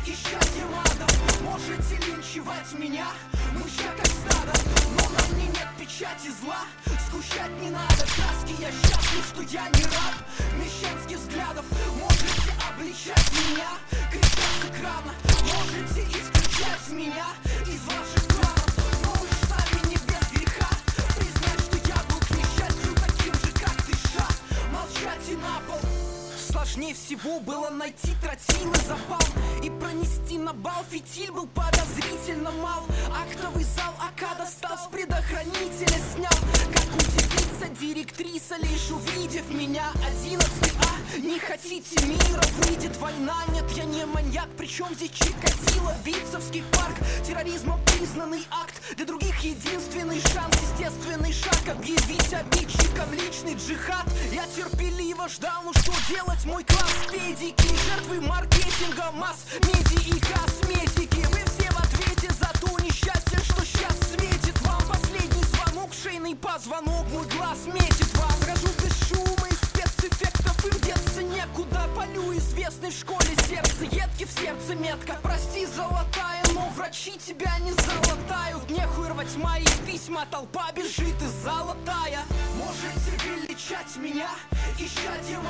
исчадьем ада. Можете линчевать меня, мыча как стадо, но на мне нет печати зла. Сгущать не надо краски, я счастлив, что я не раб мещанских взглядов. Можете обличать меня, кричать с экрана, можете исключать меня из ваших планов, но вы ж сами не без греха признать, что я был к несчастью таким же, как ты, ша. Молчать и на пол. Сложнее всего было найти тротилы запал и пронести на бал. Фитиль был подозрительно мал. Актовый зал АК достал, с предохранителя снял. Как удивится директриса, лишь увидев меня. 11А, не хотите мира, выйдет война. Нет, я не маньяк, причем здесь Чикатило. Вицовский парк, терроризмом признанный акт. Для других единственный шанс, естественный шаг. Объявить обидчиком личный джихад. Я терпеливо ждал, ну что делать, мой класс педики. Жертвы маркетинга, масс, меди и косметики. Вы все в ответе за то несчастье, что сейчас светит вам. Последний звонок, шейный позвонок, мой глаз метит вас. Хожу без шума и спецэффектов, им деться некуда. Полю известный в школе сердце, едки в сердце метка. Прости, золотая, но врачи тебя не залатают. Нехуй рвать мои письма, толпа бежит и золотая. Можете величать меня исчадьем